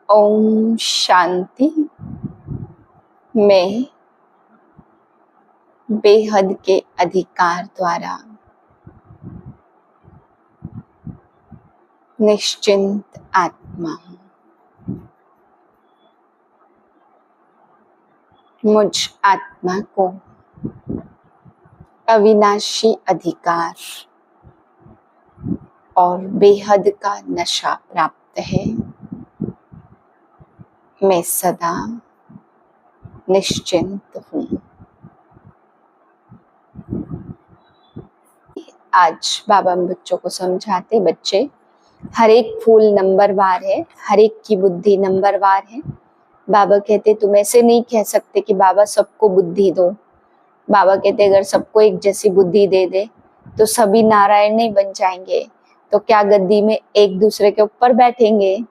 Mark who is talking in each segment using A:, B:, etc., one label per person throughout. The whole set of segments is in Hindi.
A: ओम शांति। मैं बेहद के अधिकार द्वारा निश्चिंत आत्मा हूँ। मुझ आत्मा को अविनाशी अधिकार और बेहद का नशा प्राप्त है। मैं सदा निश्चिंत हूँ। आज बाबा बच्चों को समझाते, बच्चे हर एक फूल नंबरवार है, हर एक की बुद्धि नंबरवार है। बाबा कहते तुम ऐसे नहीं कह सकते कि बाबा सबको बुद्धि दो। बाबा कहते अगर सबको एक जैसी बुद्धि दे दे तो सभी नारायण नहीं बन जाएंगे, तो क्या गद्दी में एक दूसरे के ऊपर बैठेंगे?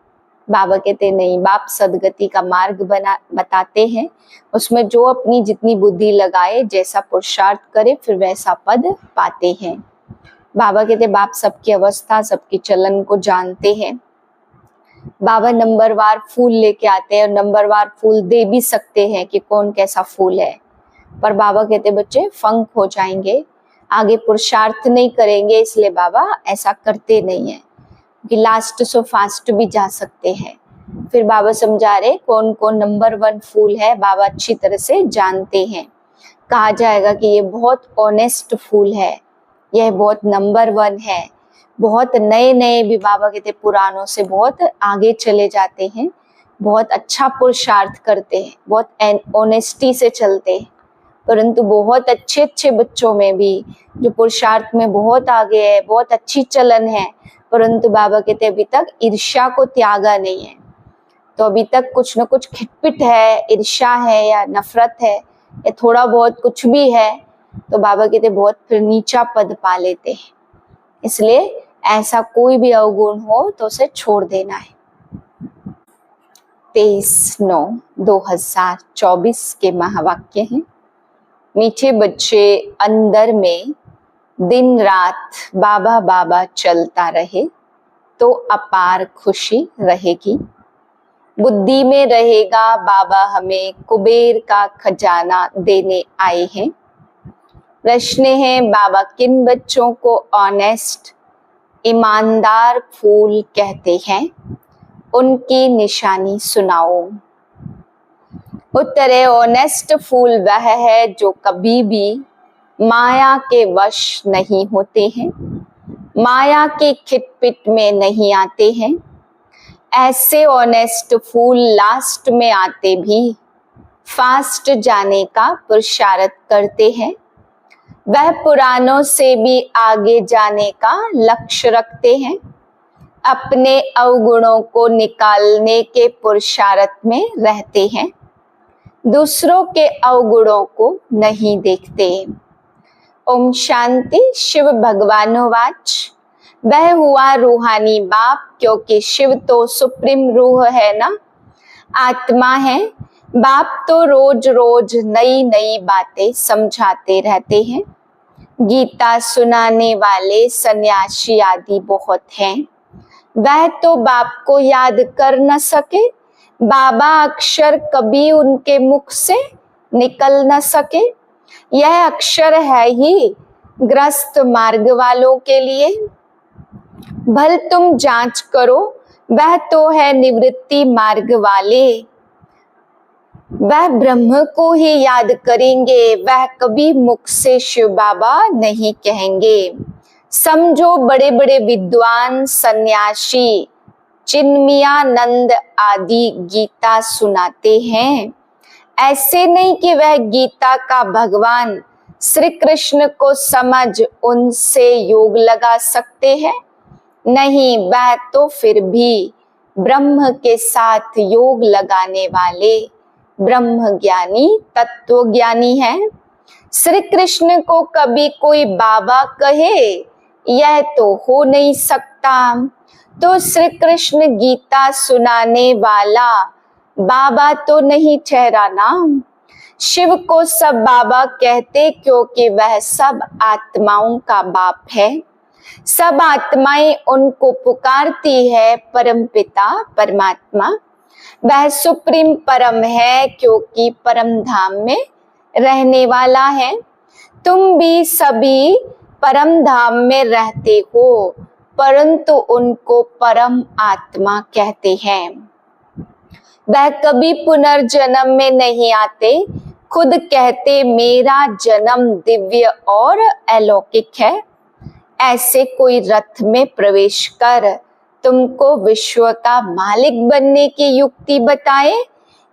A: बाबा कहते नहीं, बाप सदगति का मार्ग बताते हैं, उसमें जो अपनी जितनी बुद्धि लगाए, जैसा पुरुषार्थ करे, फिर वैसा पद पाते हैं। बाबा कहते बाप सबकी अवस्था, सबकी चलन को जानते हैं। बाबा नंबरवार फूल लेके आते हैं और नंबरवार फूल दे भी सकते हैं कि कौन कैसा फूल है, पर बाबा कहते बच्चे फंक हो जाएंगे, आगे पुरुषार्थ नहीं करेंगे, इसलिए बाबा ऐसा करते नहीं है कि लास्ट सो फास्ट भी जा सकते हैं। फिर बाबा समझा रहे कौन कौन नंबर 1 फूल है, बाबा अच्छी तरह से जानते हैं। कहा जाएगा कि ये बहुत ऑनेस्ट फूल है, यह बहुत नंबर 1 है। बहुत नए नए भी बाबा कहते पुरानों से बहुत आगे चले जाते हैं, बहुत अच्छा पुरुषार्थ करते हैं, बहुत ऑनेस्टी से चलते हैं। परंतु बहुत अच्छे अच्छे बच्चों में भी जो पुरुषार्थ में बहुत आगे है, बहुत अच्छी चलन है, परंतु बाबा कहते अभी तक ईर्ष्या को त्यागा नहीं है। तो अभी तक कुछ न कुछ खिटपिट है, ईर्ष्या है या नफरत है या थोड़ा बहुत कुछ भी है, तो बाबा कहते बहुत फिर नीचा पद पा लेते हैं। इसलिए ऐसा कोई भी अवगुण हो तो उसे छोड़ देना है। 23/9/2024 के महावाक्य हैं। मीठे बच्चे, अंदर में दिन रात बाबा बाबा चलता रहे तो अपार खुशी रहेगी। बुद्धि में रहेगा बाबा हमें कुबेर का खजाना देने आए हैं। प्रश्न है बाबा किन बच्चों को ऑनेस्ट ईमानदार फूल कहते हैं, उनकी निशानी सुनाओ। उत्तर है ऑनेस्ट फूल वह है जो कभी भी माया के वश नहीं होते हैं, माया के खिटपिट में नहीं आते हैं। ऐसे ऑनेस्ट फूल लास्ट में आते भी फास्ट जाने का पुरुषार्थ करते हैं। वह पुरानों से भी आगे जाने का लक्ष्य रखते हैं, अपने अवगुणों को निकालने के पुरुषार्थ में रहते हैं, दूसरों के अवगुणों को नहीं देखते। ओम शांति। शिव भगवानोवाच। वह हुआ रूहानी बाप, क्योंकि शिव तो सुप्रीम रूह है ना, आत्मा है। बाप तो रोज रोज नई नई बातें समझाते रहते हैं। गीता सुनाने वाले सन्यासी आदि बहुत हैं। वह तो बाप को याद कर न सके, बाबा अक्षर कभी उनके मुख से निकल न सके। यह अक्षर है ही ग्रस्त मार्ग वालों के लिए। भल तुम जांच करो, वह तो है निवृत्ति मार्ग वाले। वह ब्रह्म को ही याद करेंगे, वह कभी मुख से शिव बाबा नहीं कहेंगे। समझो बड़े बड़े विद्वान सन्यासी चिन्मयानंद आदि गीता सुनाते हैं, ऐसे नहीं कि वह गीता का भगवान श्री कृष्ण को समझ उनसे योग लगा सकते हैं। नहीं, वह तो फिर भी ब्रह्म के साथ योग लगाने वाले ब्रह्म ज्ञानी तत्व ज्ञानी है। श्री कृष्ण को कभी कोई बाबा कहे, यह तो हो नहीं सकता। तो श्री कृष्ण गीता सुनाने वाला बाबा तो नहीं ठहरा ना। शिव को सब बाबा कहते क्योंकि वह सब आत्माओं का बाप है। सब आत्माएं उनको पुकारती है परमपिता परमात्मा। वह सुप्रीम परम है क्योंकि परम धाम में रहने वाला है। तुम भी सभी परम धाम में रहते हो, परंतु उनको परम आत्मा कहते हैं। वह कभी पुनर्जन्म में नहीं आते, खुद कहते मेरा जन्म दिव्य और अलौकिक है। ऐसे कोई रथ में प्रवेश कर तुमको विश्व का मालिक बनने की युक्ति बताए,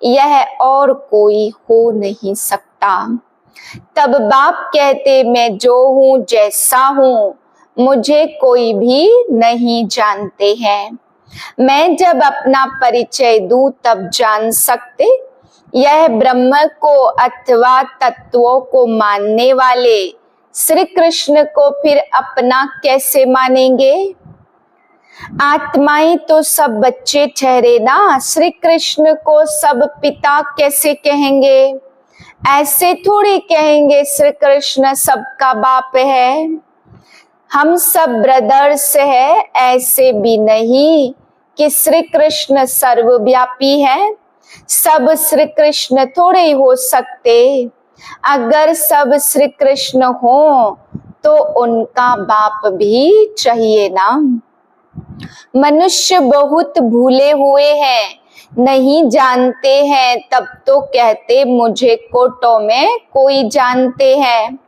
A: यह और कोई हो नहीं सकता। तब बाप कहते मैं जो हूँ जैसा हूँ, मुझे कोई भी नहीं जानते हैं। मैं जब अपना परिचय दूं तब जान सकते। यह ब्रह्म को अथवा तत्वों को मानने वाले श्री कृष्ण को फिर अपना कैसे मानेंगे? आत्माएं तो सब बच्चे ठहरे ना, श्री कृष्ण को सब पिता कैसे कहेंगे? ऐसे थोड़ी कहेंगे श्री कृष्ण सबका बाप है, हम सब ब्रदर्स है। ऐसे भी नहीं कि श्री कृष्ण सर्वव्यापी है। सब श्री कृष्ण थोड़े हो सकते। अगर सब श्री कृष्ण हो तो उनका बाप भी चाहिए ना। मनुष्य बहुत भूले हुए हैं, नहीं जानते हैं, तब तो कहते मुझे कोटों में कोई जानते हैं।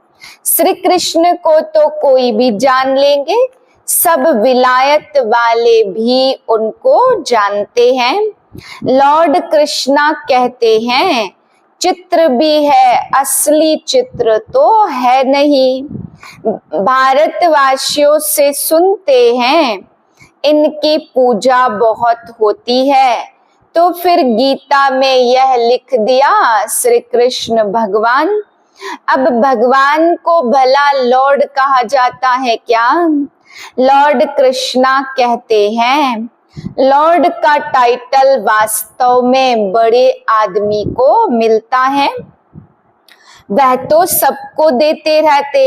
A: श्री कृष्ण को तो कोई भी जान लेंगे, सब विलायत वाले भी उनको जानते हैं। लॉर्ड कृष्णा कहते हैं चित्र भी है, असली चित्र तो है नहीं। भारतवासियों से सुनते हैं इनकी पूजा बहुत होती है, तो फिर गीता में यह लिख दिया श्री कृष्ण भगवान। अब भगवान को भला लॉर्ड कहा जाता है क्या? लॉर्ड कृष्णा कहते हैं लॉर्ड का टाइटल वास्तव में बड़े आदमी को मिलता है, वह तो सबको देते रहते।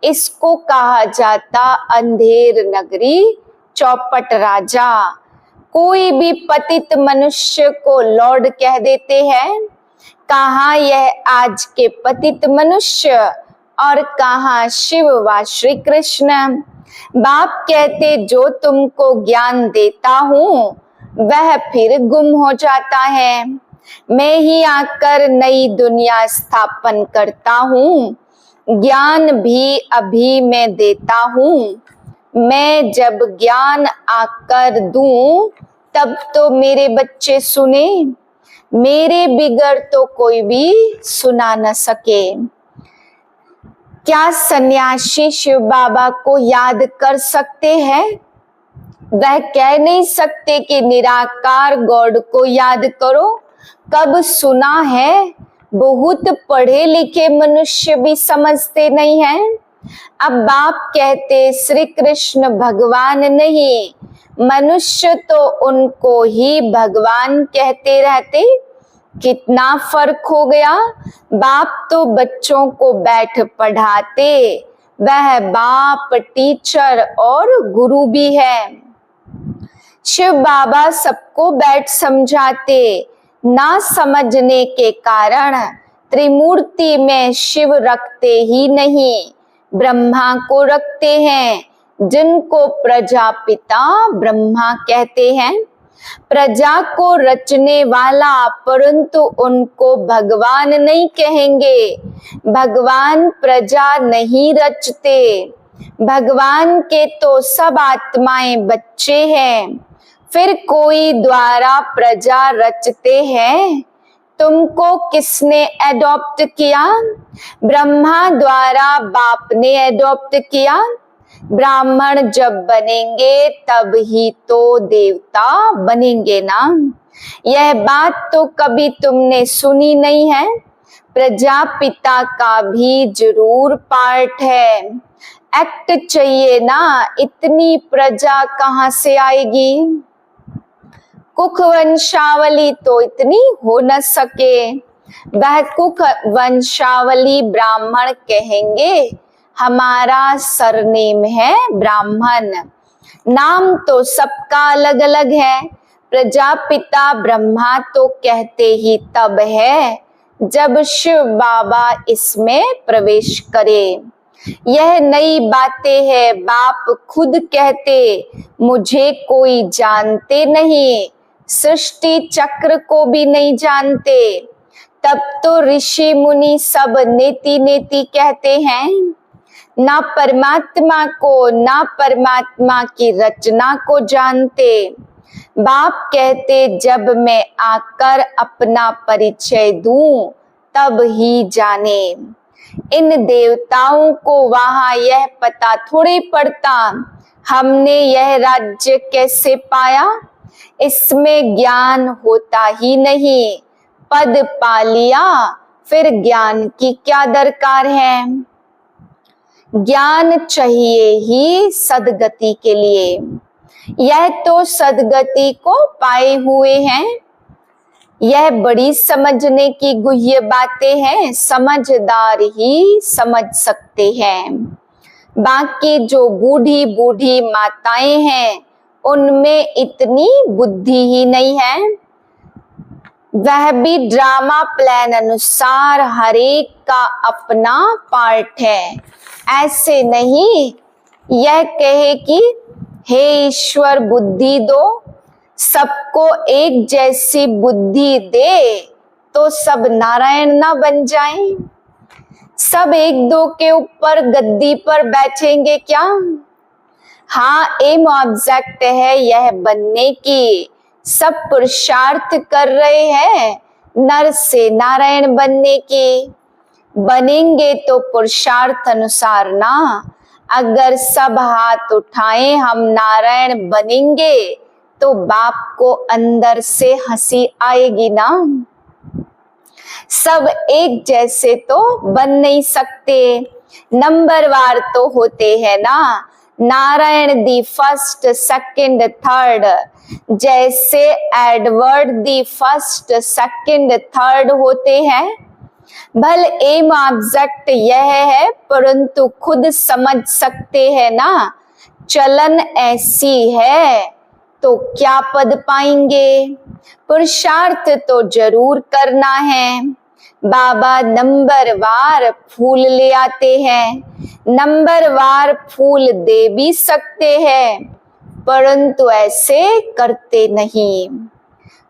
A: इसको कहा जाता अंधेर नगरी चौपट राजा। कोई भी पतित मनुष्य को लॉर्ड कह देते हैं। कहाँ यह आज के पतित मनुष्य और कहाँ शिव व श्री कृष्ण। बाप कहते जो तुमको ज्ञान देता हूँ वह फिर गुम हो जाता है। मैं ही आकर नई दुनिया स्थापन करता हूँ, ज्ञान भी अभी मैं देता हूँ। मैं जब ज्ञान आकर दूं तब तो मेरे बच्चे सुने, मेरे बिगड़ तो कोई भी सुना न सके। क्या सन्यासी शिव बाबा को याद कर सकते हैं? वह कह नहीं सकते कि निराकार गॉड को याद करो। कब सुना है? बहुत पढ़े लिखे मनुष्य भी समझते नहीं हैं। अब बाप कहते श्री कृष्ण भगवान नहीं, मनुष्य तो उनको ही भगवान कहते रहते। कितना फर्क हो गया। बाप तो बच्चों को बैठ पढ़ाते, वह बाप टीचर और गुरु भी है। शिव बाबा सबको बैठ समझाते, ना समझने के कारण त्रिमूर्ति में शिव रखते ही नहीं, ब्रह्मा को रखते हैं, जिनको प्रजापिता ब्रह्मा कहते हैं। प्रजा को रचने वाला, परंतु उनको भगवान नहीं कहेंगे। भगवान प्रजा नहीं रचते। भगवान के तो सब आत्माएं बच्चे हैं, फिर कोई द्वारा प्रजा रचते हैं। तुमको किसने एडॉप्ट किया? ब्रह्मा द्वारा बाप ने एडॉप्ट किया। ब्राह्मण जब बनेंगे तब ही तो देवता बनेंगे ना। यह बात तो कभी तुमने सुनी नहीं है। प्रजापिता का भी जरूर पार्ट है। एक्ट चाहिए ना, इतनी प्रजा कहाँ से आएगी? कुख वंशावली तो इतनी हो न सके। वह कुख वंशावली ब्राह्मण कहेंगे, हमारा सरनेम है ब्राह्मण। नाम तो सबका अलग अलग है, प्रजापिता ब्रह्मा तो कहते ही तब है जब शिव बाबा इसमें प्रवेश करे। यह नई बातें है, बाप खुद कहते मुझे कोई जानते नहीं, सृष्टि चक्र को भी नहीं जानते। तब तो ऋषि मुनि सब नेति नेति कहते हैं, ना परमात्मा को ना परमात्मा की रचना को जानते। बाप कहते जब मैं आकर अपना परिचय दूं तब ही जाने। इन देवताओं को वहां यह पता थोड़ी पड़ता हमने यह राज्य कैसे पाया, इसमें ज्ञान होता ही नहीं। पद पा लिया फिर ज्ञान की क्या दरकार है। ज्ञान चाहिए ही सदगति के लिए, यह तो सदगति को पाए हुए हैं। यह बड़ी समझने की गुह्य बातें हैं, समझदार ही समझ सकते हैं। बाकी जो बूढ़ी बूढ़ी माताएं हैं उनमें इतनी बुद्धि ही नहीं है। वह भी ड्रामा प्लान अनुसार हर एक का अपना पार्ट है। ऐसे नहीं यह कहे कि हे ईश्वर बुद्धि दो, सबको एक जैसी बुद्धि दे तो सब नारायण ना बन जाएं। सब एक दो के ऊपर गद्दी पर बैठेंगे क्या। हाँ, एम ऑब्जेक्ट है यह बनने की, सब पुरुषार्थ कर रहे हैं नर से नारायण बनने की। बनेंगे तो पुरुषार्थ अनुसार ना, अगर सब हाथ उठाएं हम नारायण बनेंगे तो बाप को अंदर से हंसी आएगी ना। सब एक जैसे तो बन नहीं सकते, नंबरवार तो होते हैं ना। Narayan the first second third, जैसे Edward the first second third होते हैं। भल एम ऑब्जेक्ट यह है परंतु खुद समझ सकते हैं ना, चलन ऐसी है तो क्या पद पाएंगे। पुरुषार्थ तो जरूर करना है। बाबा नंबरवार फूल ले आते हैं, नंबरवार फूल दे भी सकते हैं, परंतु ऐसे करते नहीं।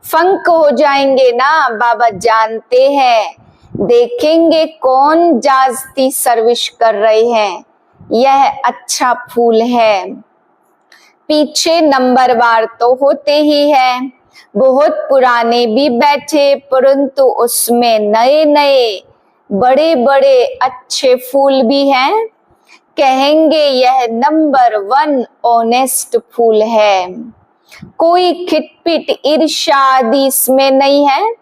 A: फंक हो जाएंगे ना, बाबा जानते हैं। देखेंगे कौन जास्ती सर्विस कर रहे हैं, यह अच्छा फूल है। पीछे नंबरवार तो होते ही है, बहुत पुराने भी बैठे परंतु उसमें नए नए बड़े बड़े अच्छे फूल भी हैं। कहेंगे यह नंबर 1 ऑनेस्ट फूल है, कोई खिटपिट ईर्ष्या आदि इसमें नहीं है।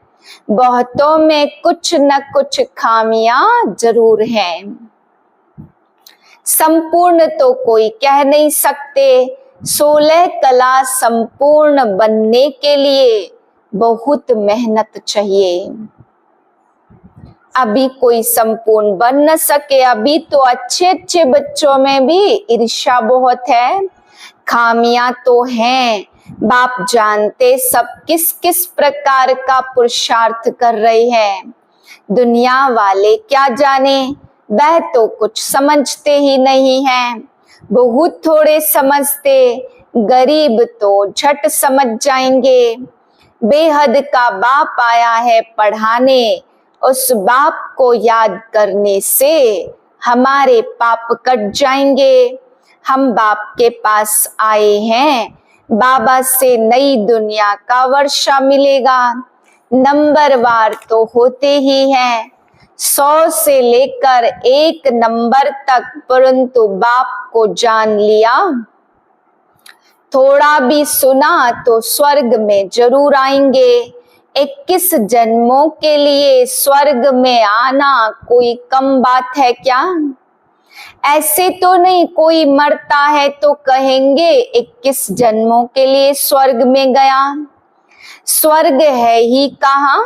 A: बहुतों में कुछ न कुछ खामियां जरूर हैं, संपूर्ण तो कोई कह नहीं सकते। 16 कला संपूर्ण बनने के लिए बहुत मेहनत चाहिए। अभी कोई संपूर्ण बन न सके, अभी तो अच्छे अच्छे बच्चों में भी ईर्ष्या बहुत है, खामियां तो हैं। बाप जानते सब किस किस प्रकार का पुरुषार्थ कर रहे हैं। दुनिया वाले क्या जाने, वह तो कुछ समझते ही नहीं हैं, बहुत थोड़े समझते। गरीब तो झट समझ जाएंगे। बेहद का बाप आया है पढ़ाने, उस बाप को याद करने से हमारे पाप कट जाएंगे। हम बाप के पास आए हैं, बाबा से नई दुनिया का वर्षा मिलेगा। नंबरवार तो होते ही हैं, 100 से लेकर 1 नंबर तक, परंतु बाप को जान लिया, थोड़ा भी सुना तो स्वर्ग में जरूर आएंगे। 21 जन्मों के लिए स्वर्ग में आना कोई कम बात है क्या। ऐसे तो नहीं कोई मरता है तो कहेंगे 21 जन्मों के लिए स्वर्ग में गया। स्वर्ग है ही कहाँ,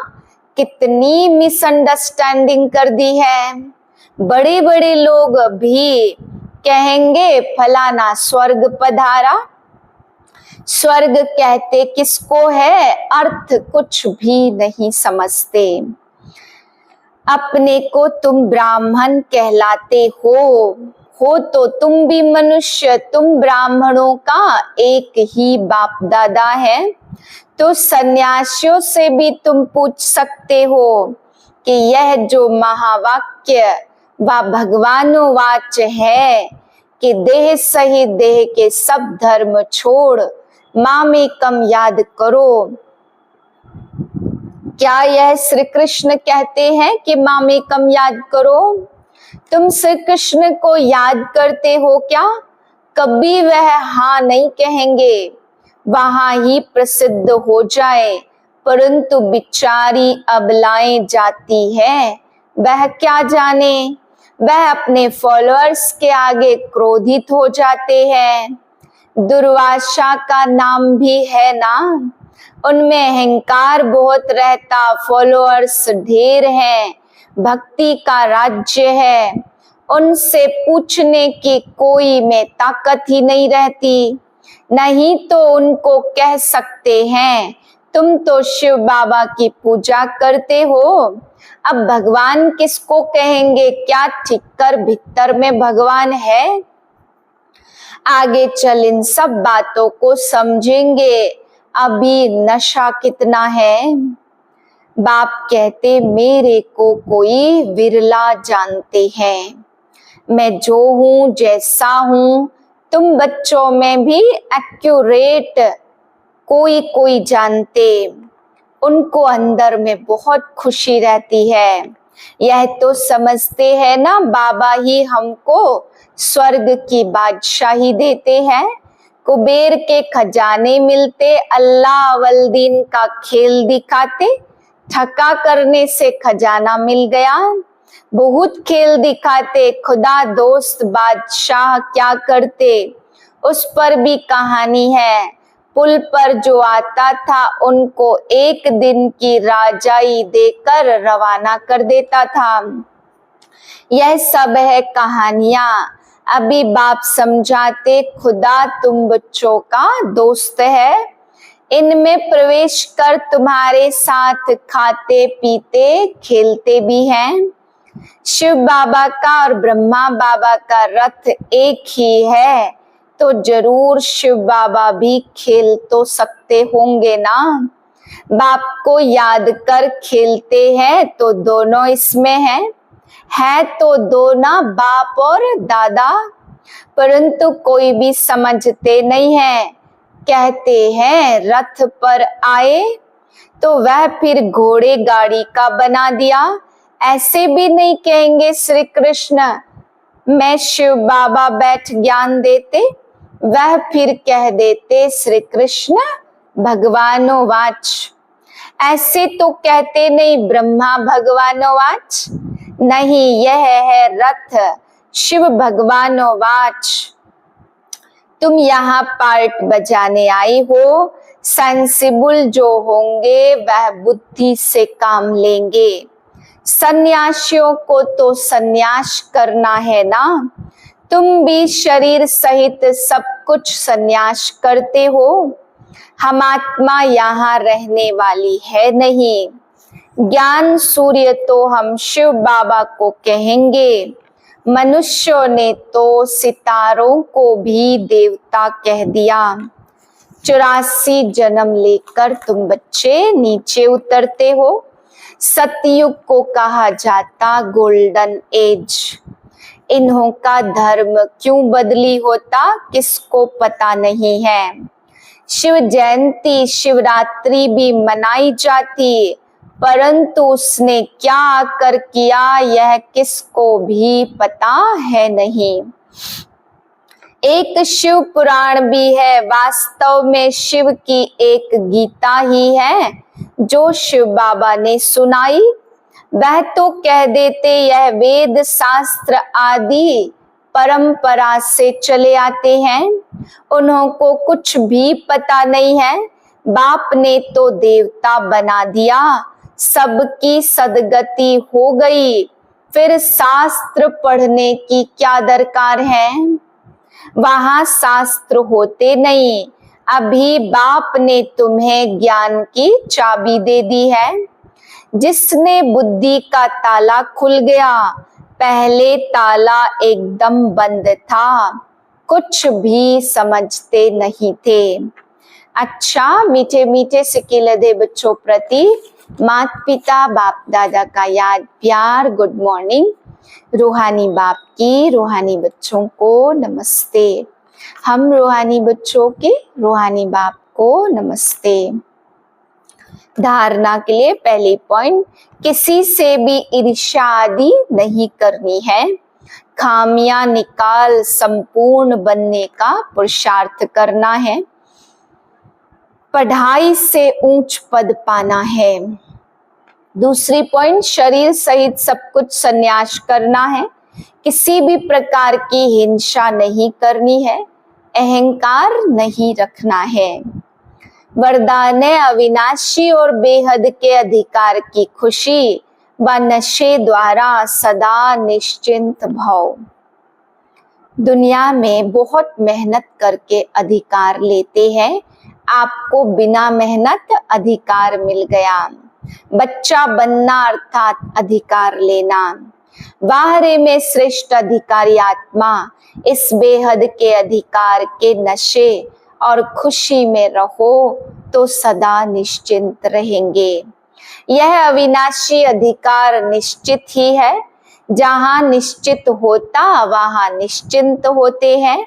A: कितनी मिसअंडरस्टैंडिंग कर दी है। बड़े बड़े लोग भी कहेंगे फलाना स्वर्ग पधारा। स्वर्ग कहते किसको है, अर्थ कुछ भी नहीं समझते। अपने को तुम ब्राह्मण कहलाते हो तो तुम भी मनुष्य, तुम ब्राह्मणों का एक ही बाप दादा है। तो सन्यासियों से भी तुम पूछ सकते हो कि यह जो महावाक्य व भगवानोवाच है कि देह सहित देह के सब धर्म छोड़ मामेकम याद करो, क्या यह श्री कृष्ण कहते हैं कि मामेकम याद करो? तुम श्री कृष्ण को याद करते हो क्या? कभी वह हाँ नहीं कहेंगे, वहां ही प्रसिद्ध हो जाए, परंतु बिचारी अबलाएं जाती है, वह क्या जाने, वह अपने फॉलोअर्स के आगे क्रोधित हो जाते हैं। दुर्वासा का नाम भी है ना, उनमें अहंकार बहुत रहता, फॉलोअर्स ढेर हैं, भक्ति का राज्य है, उनसे पूछने की कोई में ताकत ही नहीं रहती। नहीं तो उनको कह सकते हैं तुम तो शिव बाबा की पूजा करते हो, अब भगवान किसको कहेंगे, क्या ठीक कर भीतर में भगवान है? आगे चल इन सब बातों को समझेंगे। अभी नशा कितना है। बाप कहते मेरे को कोई विरला जानते हैं, मैं जो हूं जैसा हूं, तुम बच्चों में भी एक्यूरेट कोई कोई जानते, उनको अंदर में बहुत खुशी रहती है। यह तो समझते हैं ना बाबा ही हमको स्वर्ग की बादशाही देते हैं, कुबेर के खजाने मिलते, अल्लाह अवलदीन का खेल दिखाते, थका करने से खजाना मिल गया, बहुत खेल दिखाते, खुदा दोस्त बादशाह क्या करते, उस पर भी कहानी है। पुल पर जो आता था उनको एक दिन की राजाई देकर रवाना कर देता था। यह सब है कहानियां। अभी बाप समझाते खुदा तुम बच्चों का दोस्त है, इनमें प्रवेश कर तुम्हारे साथ खाते पीते खेलते भी हैं। शिव बाबा का और ब्रह्मा बाबा का रथ एक ही है, तो जरूर शिव बाबा भी खेल तो सकते होंगे ना। बाप को याद कर खेलते हैं तो दोनों इसमें है तो दो ना, बाप और दादा, परंतु कोई भी समझते नहीं है। कहते हैं रथ पर आए तो वह फिर घोड़े गाड़ी का बना दिया, ऐसे भी नहीं कहेंगे श्री कृष्ण मैं शिव बाबा बैठ ज्ञान देते, वह फिर कह देते श्री कृष्ण भगवानोवाच। ऐसे तो कहते नहीं ब्रह्मा भगवानोवाच, नहीं यह है रथ शिव भगवानोवाच। तुम यहाँ पार्ट बजाने आई हो, सेंसिबल जो होंगे वह बुद्धि से काम लेंगे। सन्यासियों को तो सन्यास करना है ना, तुम भी शरीर सहित सब कुछ सन्यास करते हो। हम आत्मा यहाँ रहने वाली है नहीं। ज्ञान सूर्य तो हम शिव बाबा को कहेंगे, मनुष्यों ने तो सितारों को भी देवता कह दिया। 84 जन्म लेकर तुम बच्चे नीचे उतरते हो। सतयुग को कहा जाता गोल्डन एज। इन्हों का धर्म क्यों बदली होता किसको पता नहीं है। शिव जयंती शिवरात्रि भी मनाई जाती, परंतु उसने क्या आकर किया यह किसको भी पता है नहीं। एक शिव पुराण भी है, वास्तव में शिव की एक गीता ही है जो शिव बाबा ने सुनाई। वह तो कह देते यह वेद शास्त्र आदि परंपरा से चले आते हैं, उन्हों को कुछ भी पता नहीं है। बाप ने तो देवता बना दिया, सबकी सदगति हो गई, फिर शास्त्र पढ़ने की क्या दरकार है। वहां शास्त्र होते नहीं, अभी बाप ने तुम्हें ज्ञान की चाबी दे दी है। जिसने बुद्धि का ताला खुल गया, पहले ताला एकदम बंद था, कुछ भी समझते नहीं थे। अच्छा, मीठे मीठे सिकिलदे बच्चों प्रति माता पिता बाप दादा का याद प्यार गुड मॉर्निंग। रूहानी बाप की रूहानी बच्चों को नमस्ते। हम रूहानी बच्चों के रूहानी बाप को नमस्ते। धारणा के लिए पहली पॉइंट, किसी से भी ईर्ष्या आदि नहीं करनी है। खामियां निकाल संपूर्ण बनने का पुरुषार्थ करना है। पढ़ाई से ऊंच पद पाना है। दूसरी पॉइंट, शरीर सहित सब कुछ संन्यास करना है। किसी भी प्रकार की हिंसा नहीं करनी है। अहंकार नहीं रखना है। वरदान है अविनाशी और बेहद के अधिकार की खुशी व नशे द्वारा सदा निश्चिंत भाव। दुनिया में बहुत मेहनत करके अधिकार लेते हैं, आपको बिना मेहनत अधिकार मिल गया। बच्चा बनना अर्थात अधिकार लेना। बाहरे में श्रेष्ठ अधिकारी आत्मा इस बेहद के अधिकार के नशे और खुशी में रहो तो सदा निश्चिंत रहेंगे। यह अविनाशी अधिकार निश्चित ही है। जहां निश्चित होता वहां निश्चिंत होते हैं।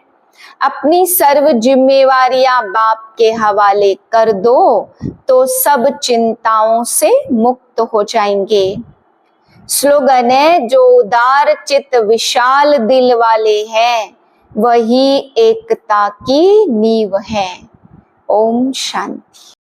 A: अपनी सर्व जिम्मेवारियां बाप के हवाले कर दो तो सब चिंताओं से मुक्त हो जाएंगे। स्लोगन है, जो उदार चित विशाल दिल वाले हैं वही एकता की नींव है। ओम शांति।